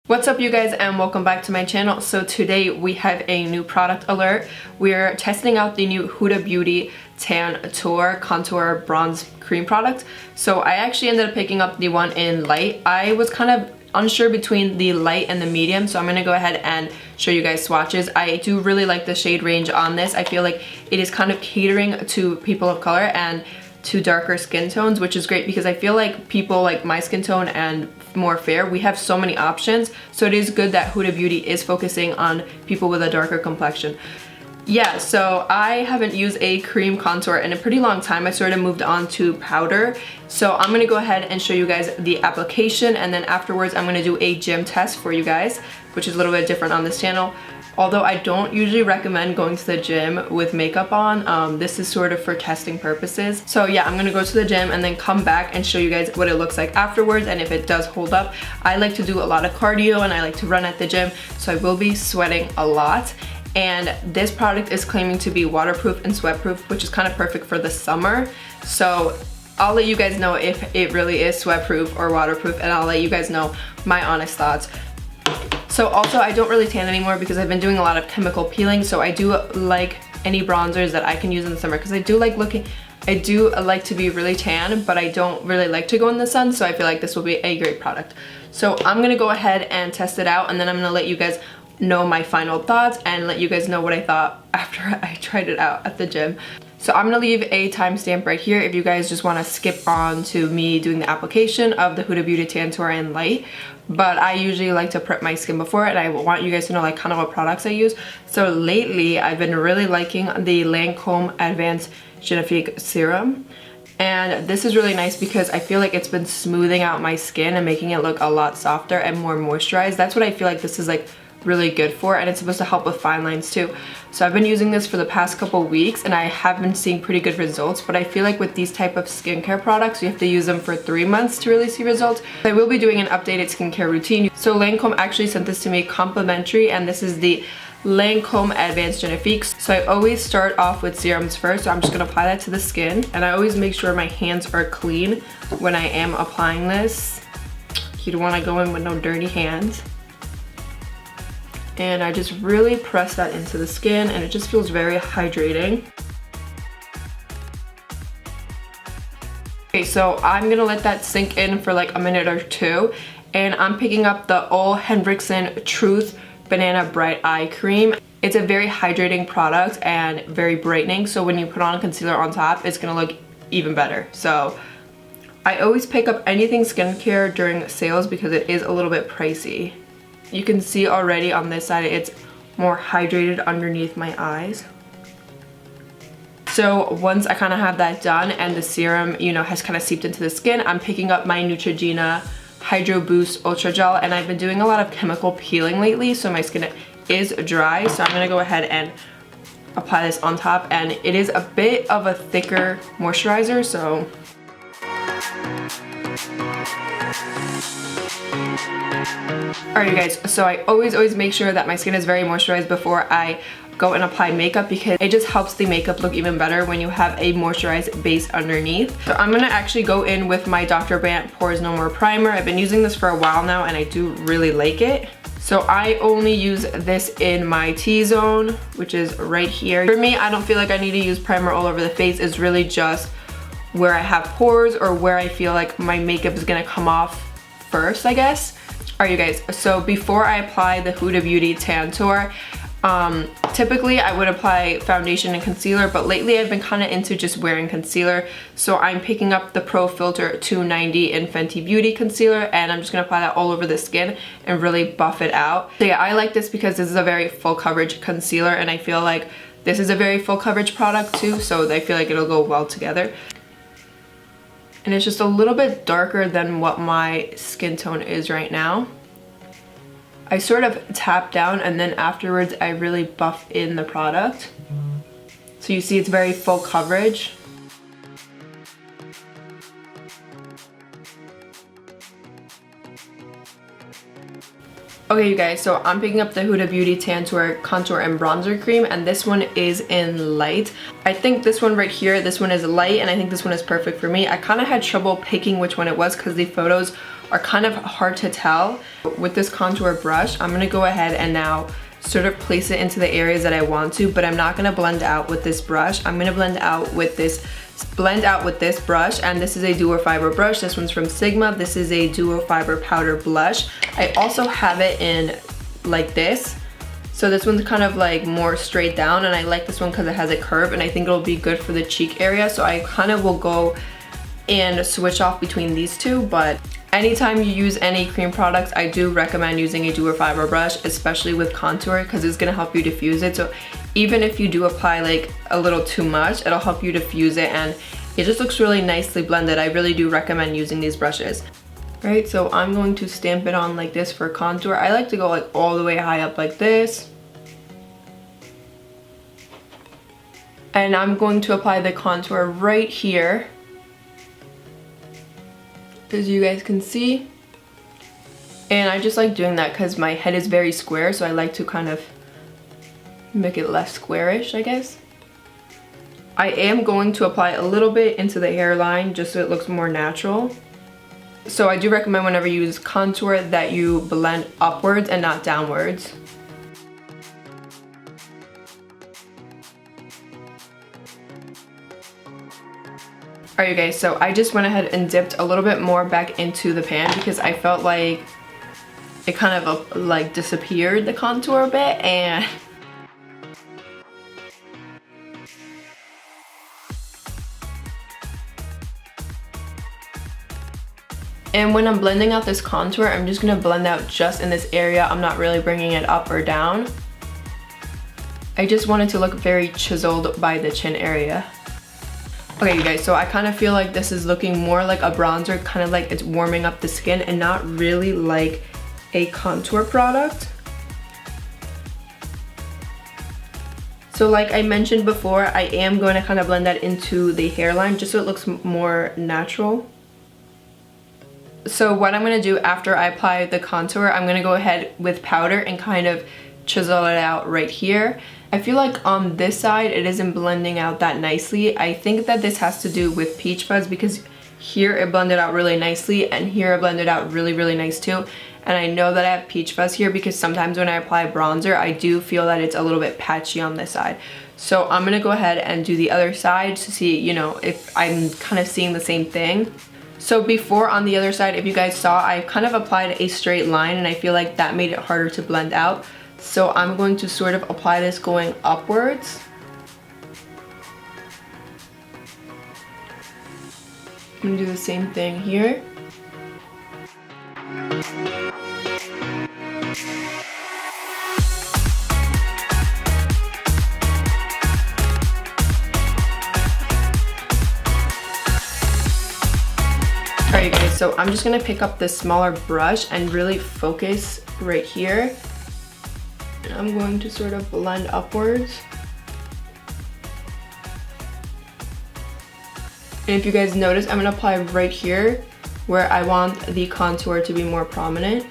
What's up you guys, and welcome back to my channel. So today we have a new product alert. We're testing out the new Huda Beauty Tantour Contour Bronze Cream product. So I actually ended up picking up the one in light. I was kind of unsure between the light and the medium, so I'm gonna go ahead and show you guys swatches. I do really like the shade range on this. I feel like it is kind of catering to people of color and to darker skin tones, which is great because I feel like people like my skin tone and more fair, we have so many options. So it is good that Huda Beauty is focusing on people with a darker complexion. Yeah, so I haven't used a cream contour in a pretty long time. I sort of moved on to powder. So I'm gonna go ahead and show you guys the application, and then afterwards I'm gonna do a gym test for you guys, which is a little bit different on this channel. Although I don't usually recommend going to the gym with makeup on, this is sort of for testing purposes. So yeah, I'm gonna go to the gym and then come back and show you guys what it looks like afterwards and if it does hold up. I like to do a lot of cardio and I like to run at the gym, so I will be sweating a lot. And this product is claiming to be waterproof and sweatproof, which is kind of perfect for the summer. So I'll let you guys know if it really is sweatproof or waterproof, and I'll let you guys know my honest thoughts. So also, I don't really tan anymore because I've been doing a lot of chemical peeling, so I do like any bronzers that I can use in the summer because I do like to be really tan, but I don't really like to go in the sun, so I feel like this will be a great product. So I'm gonna go ahead and test it out, and then I'm gonna let you guys know my final thoughts and let you guys know what I thought after I tried it out at the gym. So I'm gonna leave a timestamp right here if you guys just wanna skip on to me doing the application of the Huda Beauty Tantour in light. But I usually like to prep my skin before, and I want you guys to know like kind of what products I use. So lately I've been really liking the Lancome Advanced Genifique Serum. And this is really nice because I feel like it's been smoothing out my skin and making it look a lot softer and more moisturized. That's what I feel like this is like really good for, and it's supposed to help with fine lines too. So I've been using this for the past couple weeks and I have been seeing pretty good results, but I feel like with these type of skincare products you have to use them for 3 months to really see results. I will be doing an updated skincare routine. So Lancome actually sent this to me complimentary, and this is the Lancome Advanced Genifique. So I always start off with serums first, so I'm just gonna apply that to the skin, and I always make sure my hands are clean when I am applying this. You don't want to go in with no dirty hands. And I just really press that into the skin, and it just feels very hydrating. Okay, so I'm gonna let that sink in for like a minute or two, and I'm picking up the Ole Henriksen Truth Banana Bright Eye Cream. It's a very hydrating product and very brightening, so when you put on concealer on top, it's gonna look even better. So I always pick up anything skincare during sales because it is a little bit pricey. You can see already on this side it's more hydrated underneath my eyes. So once I kind of have that done and the serum, you know, has kind of seeped into the skin, I'm picking up my Neutrogena Hydro Boost Ultra Gel, and I've been doing a lot of chemical peeling lately, so my skin is dry. So I'm gonna go ahead and apply this on top, and it is a bit of a thicker moisturizer, so alright you guys, so I always make sure that my skin is very moisturized before I go and apply makeup because it just helps the makeup look even better when you have a moisturized base underneath. So I'm gonna actually go in with my Dr. Brandt Pores No More Primer. I've been using this for a while now and I do really like it. So I only use this in my T-zone, which is right here. For me, I don't feel like I need to use primer all over the face. It's really just where I have pores or where I feel like my makeup is gonna come off first, I guess. Alright you guys, so before I apply the Huda Beauty Tantour, typically I would apply foundation and concealer, but lately I've been kind of into just wearing concealer. So I'm picking up the Pro Filter 290 in Fenty Beauty concealer, and I'm just going to apply that all over the skin and really buff it out. So yeah, I like this because this is a very full coverage concealer, and I feel like this is a very full coverage product too, so I feel like it'll go well together. And it's just a little bit darker than what my skin tone is right now. I sort of tap down and then afterwards I really buff in the product. So you see it's very full coverage. Okay you guys, so I'm picking up the Huda Beauty Tantour Contour and Bronzer Cream, and this one is in light. I think this one right here, this one is light, and I think this one is perfect for me. I kind of had trouble picking which one it was because the photos are kind of hard to tell. With this contour brush, I'm gonna go ahead and now sort of place it into the areas that I want to, but I'm not gonna blend out with this brush. I'm gonna blend out with this brush, and this is a duo fiber brush. This one's from Sigma. This is a duo fiber powder blush. I also have it in like this. So this one's kind of like more straight down, and I like this one because it has a curve, and I think it'll be good for the cheek area. So I kind of will go and switch off between these two, but anytime you use any cream products, I do recommend using a duo fiber brush, especially with contour, because it's gonna help you diffuse it. So even if you do apply like a little too much, it'll help you diffuse it, and it just looks really nicely blended. I really do recommend using these brushes. Right, so I'm going to stamp it on like this for contour. I like to go like all the way high up like this. And I'm going to apply the contour right here, as you guys can see. And I just like doing that because my head is very square, so I like to kind of make it less squarish, I guess. I am going to apply a little bit into the hairline just so it looks more natural. So I do recommend whenever you use contour that you blend upwards and not downwards. Alright, you guys, so I just went ahead and dipped a little bit more back into the pan because I felt like it kind of like disappeared, the contour a bit, and when I'm blending out this contour, I'm just gonna blend out just in this area. I'm not really bringing it up or down. I just want it to look very chiseled by the chin area. Okay, you guys, so I kind of feel like this is looking more like a bronzer, kind of like it's warming up the skin and not really like a contour product. So like I mentioned before, I am going to kind of blend that into the hairline just so it looks more natural. So what I'm going to do after I apply the contour, I'm going to go ahead with powder and kind of chisel it out right here. I feel like on this side it isn't blending out that nicely. I think that this has to do with Peach Fuzz because here it blended out really nicely and here it blended out really nice too. And I know that I have Peach Fuzz here because sometimes when I apply bronzer, I do feel that it's a little bit patchy on this side. So I'm gonna go ahead and do the other side to see, you know, if I'm kind of seeing the same thing. So before on the other side, if you guys saw, I kind of applied a straight line and I feel like that made it harder to blend out. So I'm going to sort of apply this going upwards. I'm gonna do the same thing here. Alright guys, so I'm just gonna pick up this smaller brush and really focus right here. And I'm going to sort of blend upwards. And if you guys notice, I'm gonna apply right here where I want the contour to be more prominent.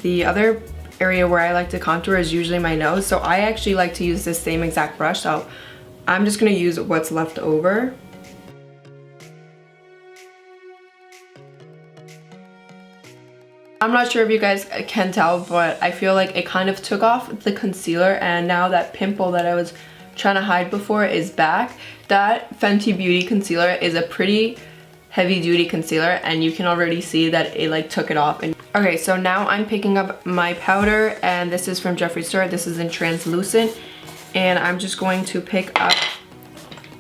The other area where I like to contour is usually my nose, so I actually like to use this same exact brush, so I'm just gonna use what's left over. I'm not sure if you guys can tell, but I feel like it kind of took off the concealer, and now that pimple that I was trying to hide before is back. That Fenty Beauty concealer is a pretty heavy duty concealer, and you can already see that it like took it off. And okay, so now I'm picking up my powder, and this is from Jeffree Star. This is in translucent, and I'm just going to pick up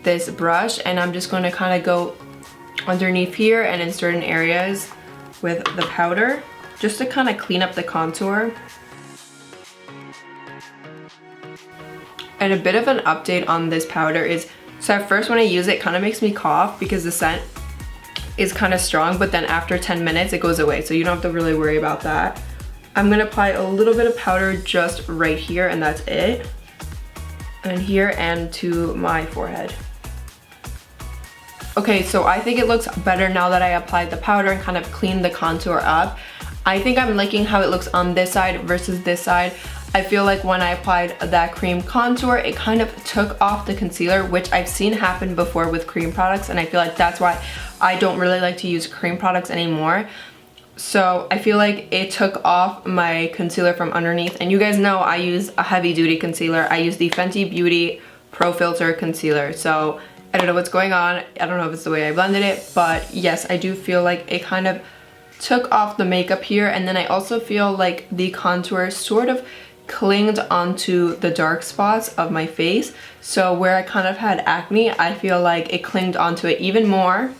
this brush and I'm just going to kind of go underneath here and in certain areas with the powder just to kind of clean up the contour. And a bit of an update on this powder is, so at first when I use it, it kind of makes me cough because the scent is kind of strong, but then after 10 minutes it goes away, so you don't have to really worry about that. I'm gonna apply a little bit of powder just right here, and that's it. And here and to my forehead. Okay, so I think it looks better now that I applied the powder and kind of cleaned the contour up. I think I'm liking how it looks on this side versus this side. I feel like when I applied that cream contour, it kind of took off the concealer, which I've seen happen before with cream products, and I feel like that's why I don't really like to use cream products anymore. So I feel like it took off my concealer from underneath, and you guys know I use a heavy duty concealer. I use the Fenty Beauty Pro Filter concealer, so I don't know what's going on. I don't know if it's the way I blended it, but yes, I do feel like it kind of took off the makeup here, and then I also feel like the contour sort of clinged onto the dark spots of my face. So where I kind of had acne, I feel like it clinged onto it even more.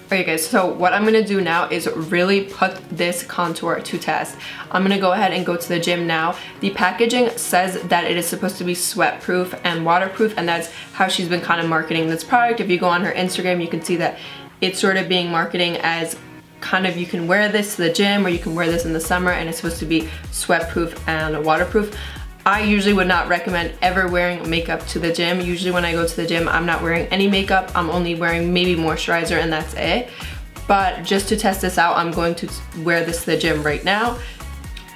Okay guys, so what I'm gonna do now is really put this contour to test. I'm gonna go ahead and go to the gym now. The packaging says that it is supposed to be sweat proof and waterproof, and that's how she's been kind of marketing this product. If you go on her Instagram, you can see that it's sort of being marketing as kind of, you can wear this to the gym or you can wear this in the summer, and it's supposed to be sweat proof and waterproof. I usually would not recommend ever wearing makeup to the gym. Usually when I go to the gym, I'm not wearing any makeup. I'm only wearing maybe moisturizer and that's it. But just to test this out, I'm going to wear this to the gym right now.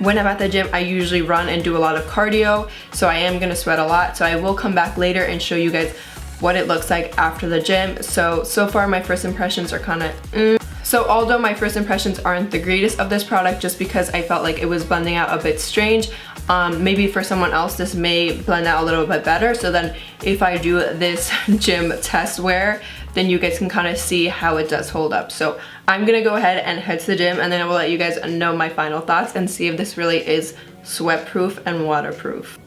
When I'm at the gym, I usually run and do a lot of cardio, so I am gonna sweat a lot. So I will come back later and show you guys what it looks like after the gym. So far my first impressions are kind of So although my first impressions aren't the greatest of this product, just because I felt like it was blending out a bit strange, maybe for someone else this may blend out a little bit better. So then if I do this gym test wear, then you guys can kind of see how it does hold up. So I'm gonna go ahead and head to the gym, and then I will let you guys know my final thoughts and see if this really is sweat proof and waterproof.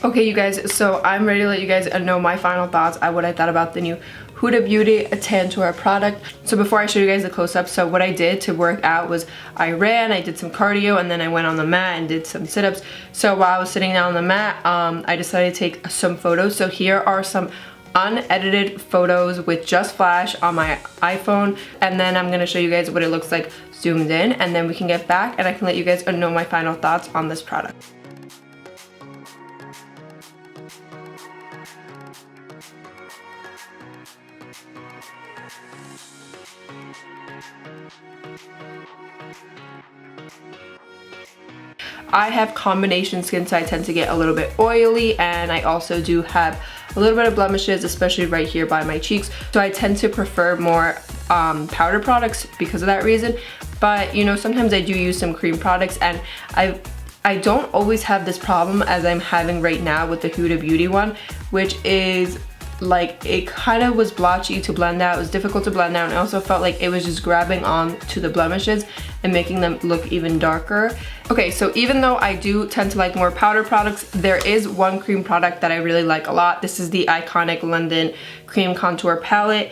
Okay you guys, so I'm ready to let you guys know my final thoughts on what I thought about the new Huda Beauty Tantour product. So before I show you guys the close-up, so what I did to work out was I ran, I did some cardio, and then I went on the mat and did some sit-ups. So while I was sitting down on the mat, I decided to take some photos. So here are some unedited photos with just flash on my iPhone, and then I'm gonna show you guys what it looks like zoomed in, and then we can get back and I can let you guys know my final thoughts on this product. I have combination skin, so I tend to get a little bit oily, and I also do have a little bit of blemishes, especially right here by my cheeks. So I tend to prefer more powder products because of that reason. But you know, sometimes I do use some cream products, and I don't always have this problem as I'm having right now with the Huda Beauty one, which is like it kind of was blotchy to blend out. It was difficult to blend out, and I also felt like it was just grabbing on to the blemishes and making them look even darker. Okay, so even though I do tend to like more powder products, there is one cream product that I really like a lot. This is the iconic London Cream Contour Palette.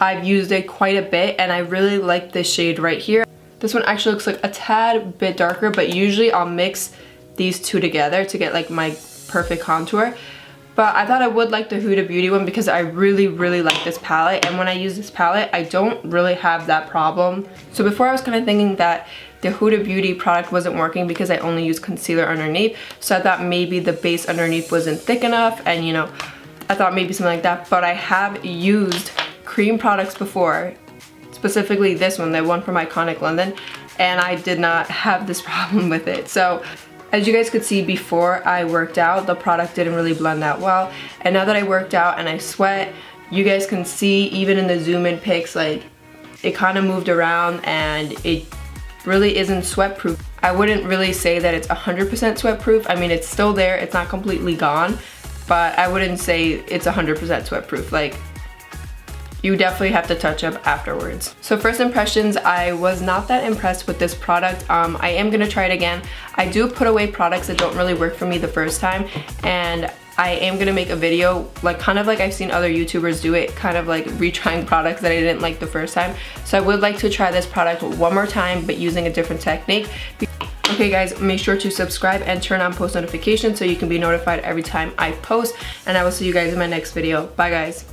I've used it quite a bit, and I really like this shade right here. This one actually looks like a tad bit darker, but usually I'll mix these two together to get like my perfect contour. But I thought I would like the Huda Beauty one because I really like this palette, and when I use this palette I don't really have that problem. So before I was kind of thinking that the Huda Beauty product wasn't working because I only use concealer underneath, so I thought maybe the base underneath wasn't thick enough, and you know, I thought maybe something like that. But I have used cream products before, specifically this one, the one from Iconic London, and I did not have this problem with it. So as you guys could see, before I worked out, the product didn't really blend that well. And now that I worked out and I sweat, you guys can see even in the zoom in pics, like it kind of moved around, and it really isn't sweat proof. I wouldn't really say that it's 100% sweat proof. I mean, it's still there, it's not completely gone, but I wouldn't say it's 100% sweat proof. Like, you definitely have to touch up afterwards. So first impressions, I was not that impressed with this product. I am gonna try it again. I do put away products that don't really work for me the first time, and I am gonna make a video, like kind of like I've seen other YouTubers do it, kind of like retrying products that I didn't like the first time. So I would like to try this product one more time, but using a different technique. Okay guys, make sure to subscribe and turn on post notifications so you can be notified every time I post, and I will see you guys in my next video. Bye guys.